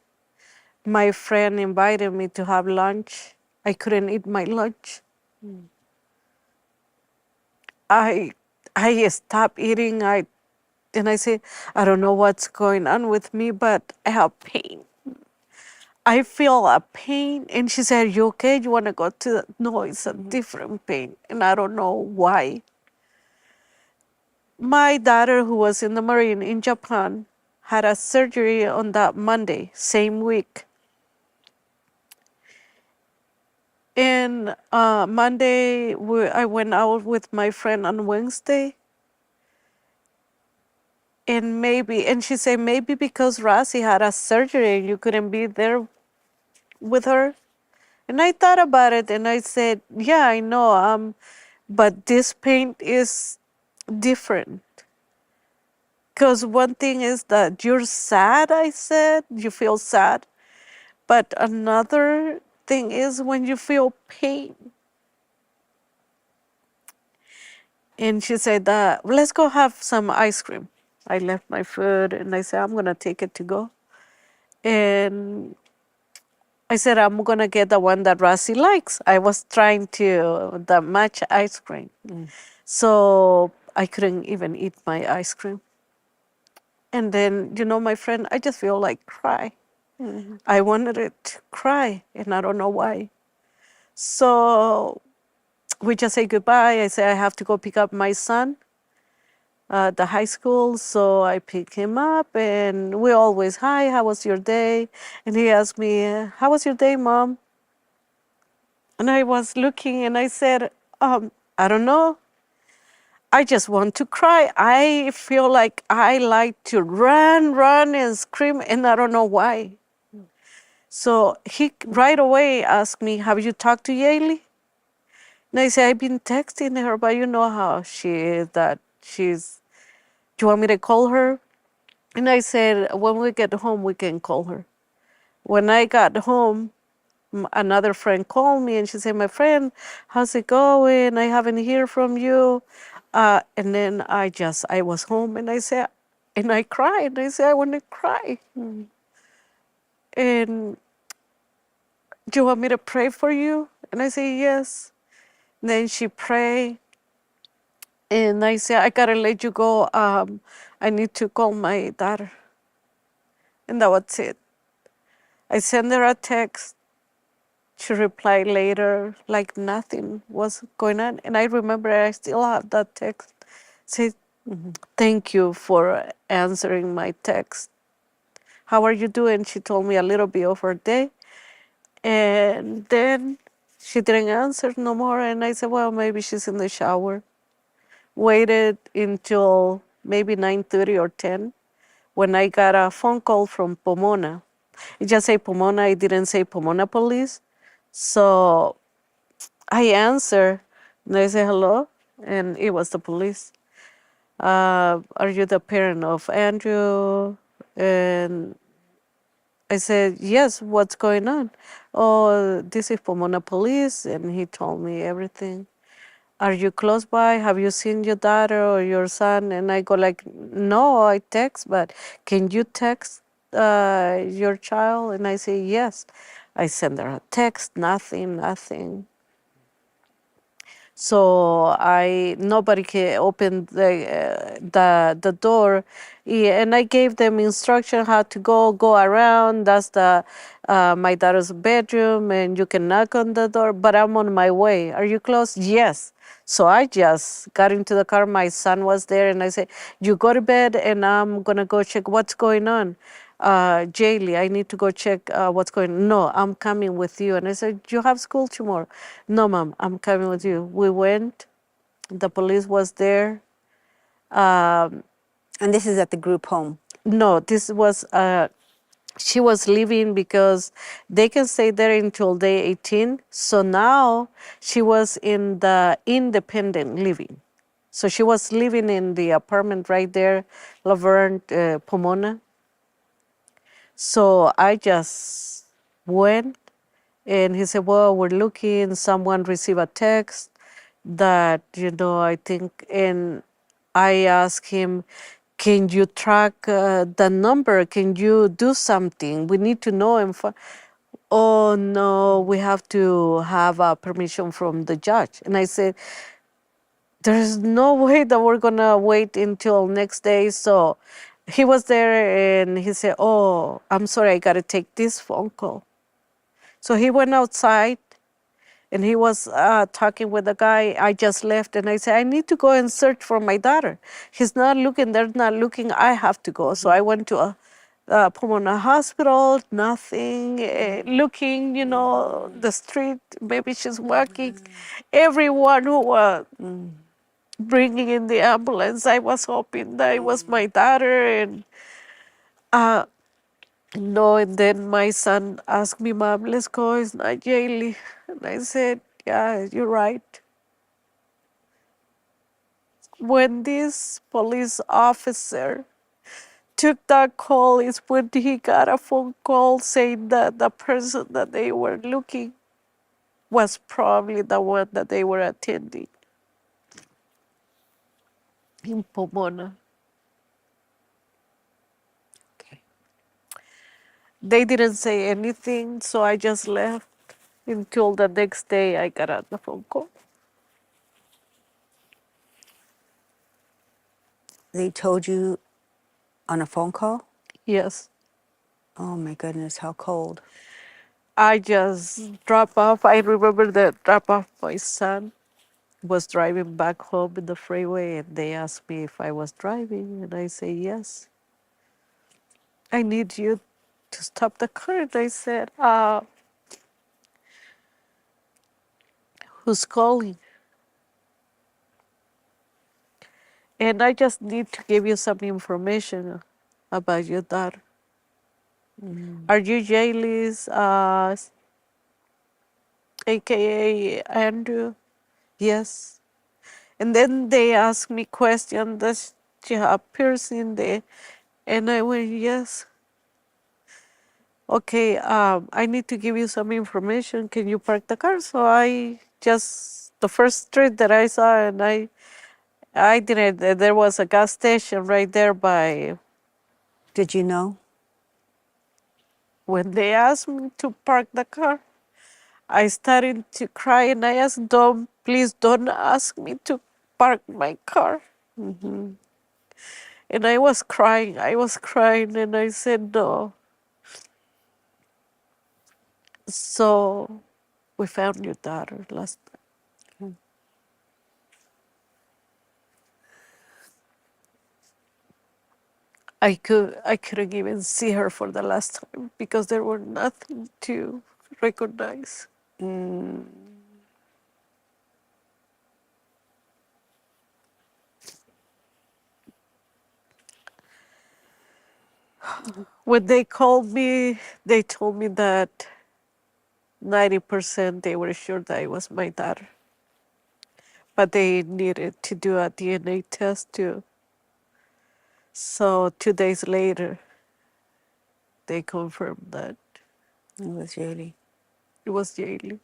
My friend invited me to have lunch. I couldn't eat my lunch. I stopped eating. And I said, I don't know what's going on with me, but I have pain. I feel a pain. And she said, are you okay? You want to go to the... No, it's a different pain. And I don't know why. My daughter, who was in the Marine in Japan, had a surgery on that Monday, same week. And Monday, I went out with my friend on Wednesday. And she said, maybe because Rossi had a surgery and you couldn't be there with her. And I thought about it and I said, yeah, I know, but this pain is different. Because one thing is that you're sad, I said, you feel sad. But another thing is when you feel pain. And she said, let's go have some ice cream. I left my food and I said, I'm going to take it to go. And I said, I'm going to get the one that Rossi likes. I was trying to the matcha ice cream. So I couldn't even eat my ice cream. And then, my friend, I just feel like cry. I wanted it to cry, and I don't know why. So we just say goodbye. I say I have to go pick up my son at the high school. So I pick him up, and we always, hi, how was your day? And he asked me, how was your day, Mom? And I was looking, and I said, I don't know. I just want to cry. I feel like I like to run and scream, and I don't know why. So he right away asked me, have you talked to Yaley? And I said, I've been texting her, but you know how she is, do you want me to call her? And I said, when we get home, we can call her. When I got home, another friend called me and she said, my friend, how's it going? I haven't heard from you. And then I was home and I said, and I cried. I said, I want to cry. And do you want me to pray for you? And I said, yes. And then she prayed. And I said, I gotta let you go. I need to call my daughter. And that was it. I sent her a text. She replied later, like nothing was going on. And I remember I still have that text. Say, thank you for answering my text. How are you doing? She told me a little bit of her day. And then she didn't answer no more. And I said, well, maybe she's in the shower. Waited until maybe 9:30 or 10, when I got a phone call from Pomona. It just say Pomona, it didn't say Pomona police. So I answer, and I say hello, and it was the police. Are you the parent of Andrew? And I said, yes, what's going on? Oh, this is Pomona police, and he told me everything. Are you close by? Have you seen your daughter or your son? And I go like, no, I text, but can you text your child? And I say, yes. I send her a text, nothing. So nobody can open the door, yeah, and I gave them instruction how to go around. That's the my daughter's bedroom, and you can knock on the door. But I'm on my way. Are you close? Yes. So I just got into the car. My son was there, and I said, "You go to bed, and I'm gonna go check what's going on." Jaylee, I need to go check what's going on. No, I'm coming with you. And I said, you have school tomorrow? No, mom, I'm coming with you. We went. The police was there. Um,
And this is at the group home.
no, this was, she was leaving because they can stay there until day 18. So now she was in the independent living. So she was living in the apartment right there, Laverne, Pomona. So I just went, and he said, well, we're looking, someone received a text that, I think, and I asked him, can you track the number? Can you do something? We need to know. Oh, no, we have to have permission from the judge. And I said, there's no way that we're gonna wait until next day. So he was there, and he said, oh, I'm sorry, I gotta take this phone call. So he went outside, and he was talking with the guy. I just left, and I said, I need to go and search for my daughter. He's not looking, they're not looking, I have to go. So I went to a Pomona hospital, nothing, looking, the street, maybe she's walking. Everyone who was bringing in the ambulance, I was hoping that it was my daughter. And no, and then my son asked me, Mom, let's go, it's not Jaylee. And I said, yeah, you're right. When this police officer took that call is when he got a phone call saying that the person that they were looking was probably the one that they were attending in Pomona.
Okay.
They didn't say anything, so I just left until the next day I got a phone call.
They told you on a phone call?
Yes.
Oh my goodness, how cold.
I just drop off. I remember that drop off my son was driving back home in the freeway, and they asked me if I was driving, and I say yes. I need you to stop the car. And I said, who's calling? And I just need to give you some information about your daughter. Are you Jaylee's, AKA Andrew? Yes. And then they asked me question, does she have piercing there? And I went, yes. Okay, I need to give you some information. Can you park the car? So I just, the first street that I saw, and I didn't, there was a gas station right there by,
Did you know?
when they asked me to park the car, I started to cry, and I asked, please don't ask me to park my car. And I was crying, and I said no. So we found your daughter last night. I couldn't even see her for the last time because there were nothing to recognize. when they called me, they told me that 90% they were sure that it was my daughter. But they needed to do a DNA test too. So 2 days later, they confirmed that
It was Yali.
it was Yaylee.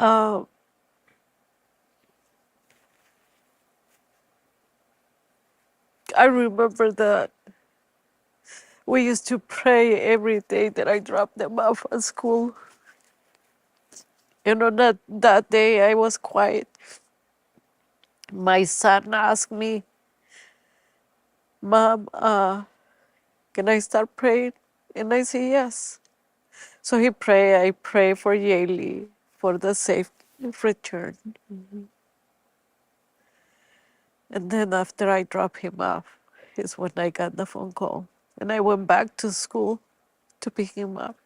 Uh, I remember that we used to pray every day that I dropped them off at school. And on that day, I was quiet. My son asked me, Mom, can I start praying? And I say, yes. So I pray for Yaylee for the safe return. And then after I dropped him off is when I got the phone call. And I went back to school to pick him up.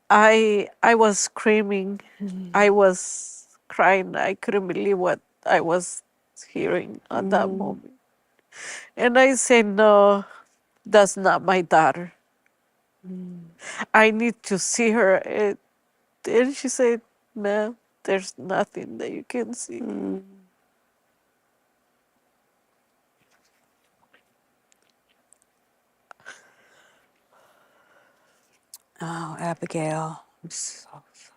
I was screaming. I was crying. I couldn't believe what I was hearing at that moment. And I said, no, that's not my daughter. I need to see her. And she said, ma'am, there's nothing that you can see.
Oh, Abigail, I'm so sorry.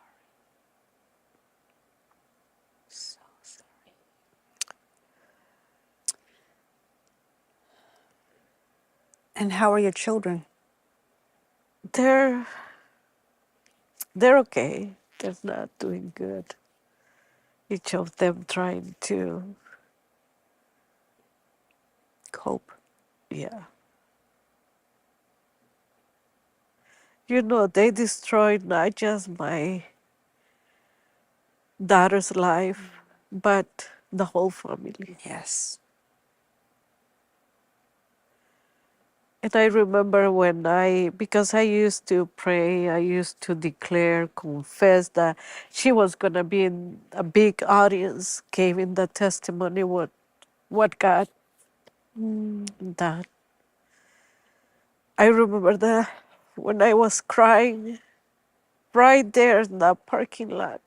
So sorry. And how are your children?
They're okay. They're not doing good. Each of them trying to,
Cope.
yeah. You know, they destroyed not just my daughter's life, but the whole family.
Yes.
And I remember because I used to pray, I used to declare, confess that she was going to be in a big audience, giving the testimony what God done. I remember that when I was crying right there in the parking lot,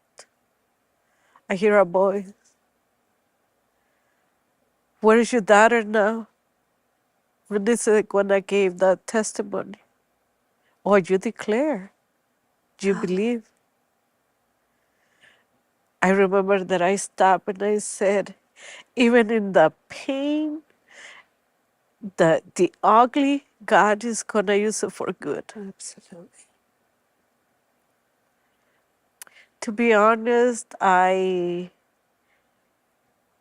I hear a voice, where is your daughter now? When this is when I gave that testimony. Oh, you declare, you believe. I remember that I stopped and I said, even in the pain, the ugly, God is gonna use it for good.
Absolutely.
To be honest, I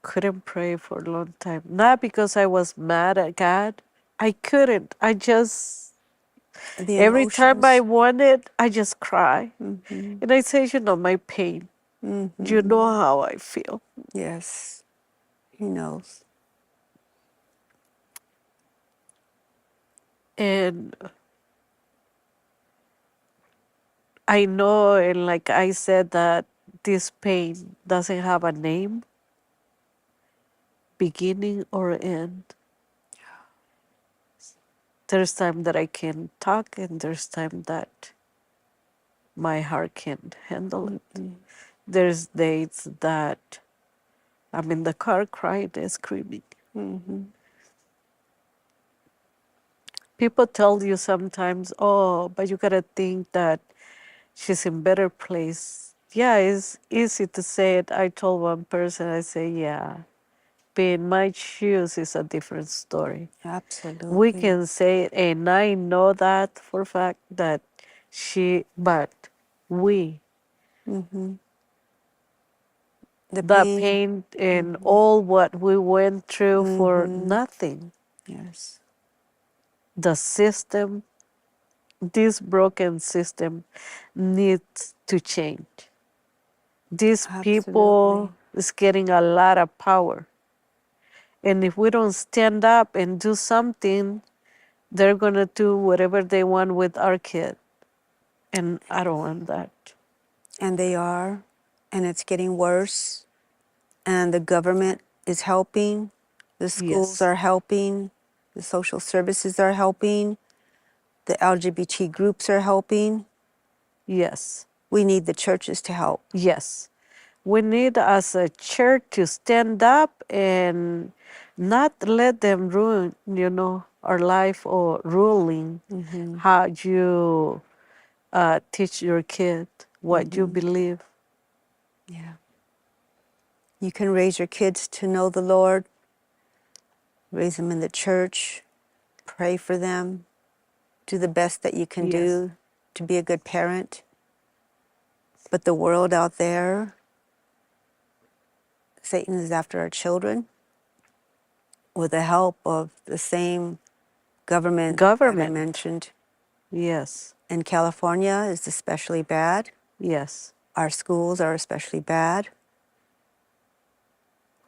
couldn't pray for a long time. Not because I was mad at God. I couldn't. I just,
The
every time I
emotions.
wanted, I just cry. And I say, you know, my pain. You know how I feel.
Yes. He knows.
And I know, and like I said, that this pain doesn't have a name, beginning or end. There's time that I can talk, and there's time that my heart can't handle it. There's days that I'm in the car crying and screaming. People tell you sometimes, oh, but you gotta think that she's in better place. Yeah, it's easy to say it. I told one person, I say, yeah, being my shoes is a different story. We
Absolutely.
can say it, and I know that for a fact that but we,
The
the
pain.
pain and all what we went through for nothing.
Yes.
The system, this broken system needs to change. These
Absolutely.
people is getting a lot of power. And if we don't stand up and do something, they're gonna do whatever they want with our kid. And I don't want that.
And they are. And it's getting worse. And the government is helping. The schools
Yes.
are helping. The social services are helping. The LGBT groups are helping.
Yes.
We need the churches to help.
Yes. We need as a church to stand up and not let them ruin, our life or ruling how you teach your kid what you believe.
Yeah. You can raise your kids to know the Lord, raise them in the church, pray for them, do the best that you can
Yes.
do to be a good parent. But the world out there, Satan is after our children with the help of the same government that I
Government.
mentioned.
Yes.
In California is especially bad.
Yes.
Our schools are especially bad.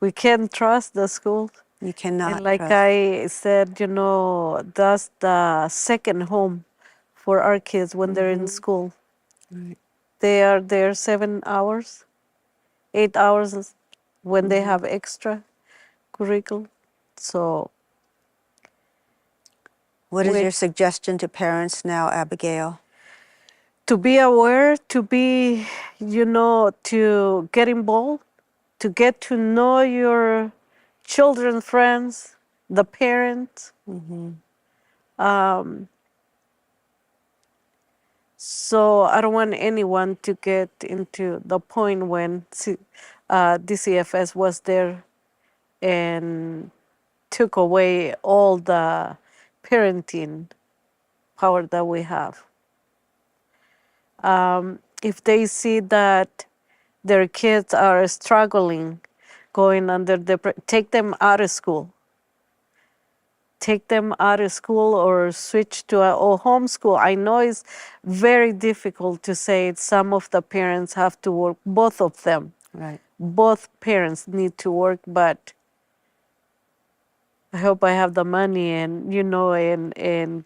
We can't trust the school.
You
And
cannot
like
trust.
I said, that's the second home for our kids when they're in school.
Right.
They are there 7 hours, 8 hours when they have extra curriculum. So
What is
we
your suggestion to parents now, Abigail?
to be aware, to be, to get involved, to get to know your children, friends, the parents. So I don't want anyone to get into the point when DCFS was there and took away all the parenting power that we have. If they see that their kids are struggling, going under take them out of school. Take them out of school or switch to a or homeschool. I know it's very difficult to say it. Some of the parents have to work, both of them.
Right.
Both parents need to work, but I hope I have the money and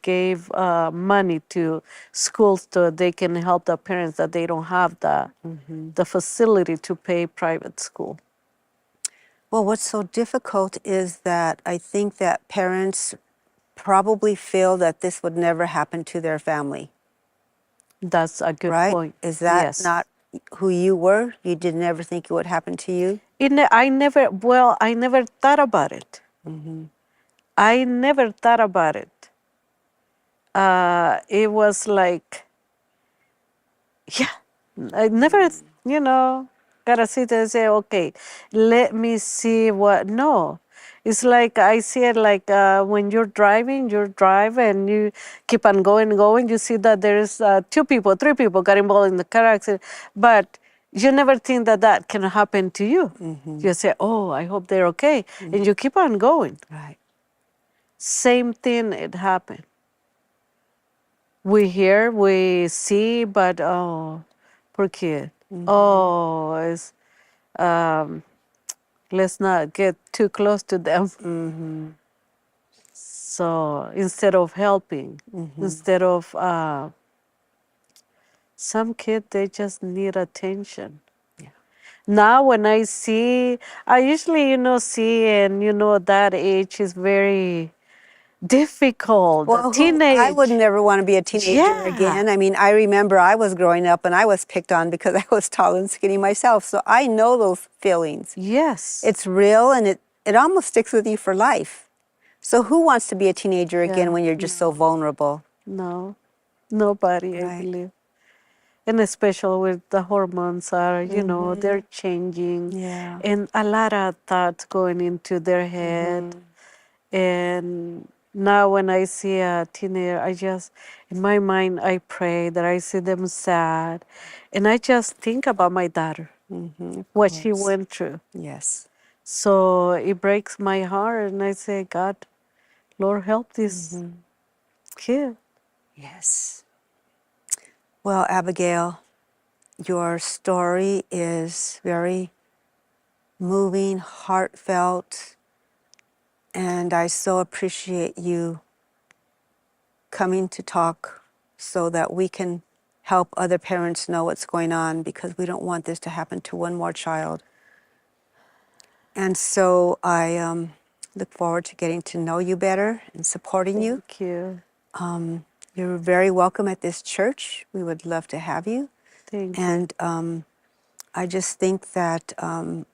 gave money to schools so they can help the parents that they don't have the facility to pay private school.
Well, what's so difficult is that I think that parents probably feel that this would never happen to their family,
That's a good
right?
point.
Is that
Yes.
not who you were? You did never think it would happen to you?
I never thought about it. I never thought about it. It was like, yeah, I never, gotta sit there and say, okay, let me see what, no. It's like, I see it like when you're driving, you drive and you keep on going, you see that there's 2 people, 3 people got involved in the car accident, but you never think that that can happen to you. You say, oh, I hope they're okay, and you keep on going.
Right.
Same thing, it happened. We hear, we see, but oh, poor kid. Oh, let's not get too close to them. So instead of helping, instead of some kid, they just need attention. Now when I see, I usually, see, and that age is very difficult.
Well, I would
Teenage.
never want to be a teenager
Yeah.
again. I mean, I remember I was growing up and I was picked on because I was tall and skinny myself. So I know those feelings.
Yes.
It's real and it almost sticks with you for life. So who wants to be a teenager again
Yeah,
when you're just so vulnerable?
No, nobody, I
Right.
believe. And especially with the hormones are, they're changing.
Yeah.
And a lot of thoughts going into their head. And now when I see a teenager, in my mind, I pray that I see them sad. And I just think about my daughter, what she
course.
went through.
Yes.
So it breaks my heart. And I say, God, Lord, help this kid.
Yes. Well, Abigail, your story is very moving, heartfelt, and I so appreciate you coming to talk so that we can help other parents know what's going on because we don't want this to happen to one more child. And so I Look forward to getting to know you better and supporting you.
Thank you.
You're very welcome at this church. We would love to have you.
Thank you.
And I just think that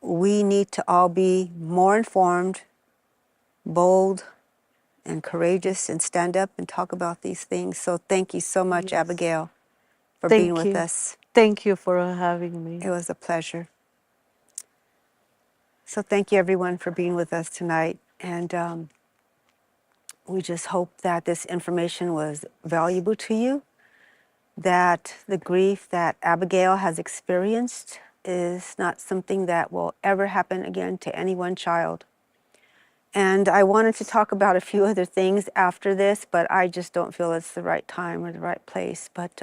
we need to all be more informed, bold, and courageous and stand up and talk about these things. So thank you so much,
Yes.
Abigail, for being
Thank
with
you.
us.
Thank you for having me.
It was a pleasure. So thank you, everyone, for being with us tonight. And we just hope that this information was valuable to you, that the grief that Abigail has experienced is not something that will ever happen again to any one child. And I wanted to talk about a few other things after this, but I just don't feel it's the right time or the right place. But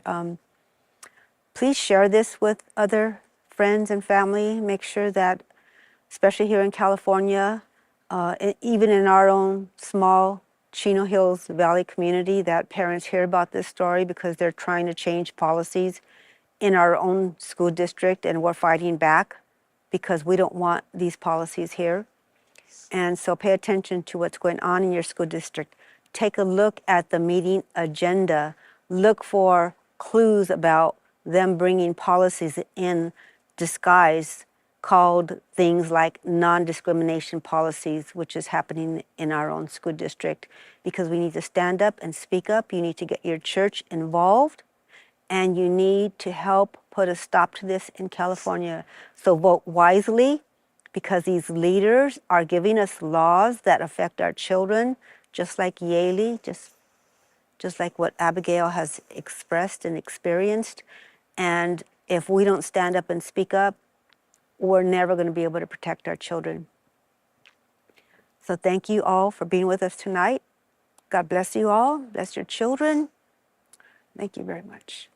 please share this with other friends and family. Make sure that, especially here in California, even in our own small Chino Hills Valley community, that parents hear about this story because they're trying to change policies in our own school district, and we're fighting back because we don't want these policies here. And so pay attention to what's going on in your school district. Take a look at the meeting agenda. Look for clues about them bringing policies in disguise called things like non-discrimination policies, which is happening in our own school district, because we need to stand up and speak up. You need to get your church involved, and you need to help put a stop to this in California. So vote wisely, because these leaders are giving us laws that affect our children, just like Yaley, just like what Abigail has expressed and experienced. And if we don't stand up and speak up, we're never going to be able to protect our children. So thank you all for being with us tonight. God bless you all. Bless your children. Thank you very much.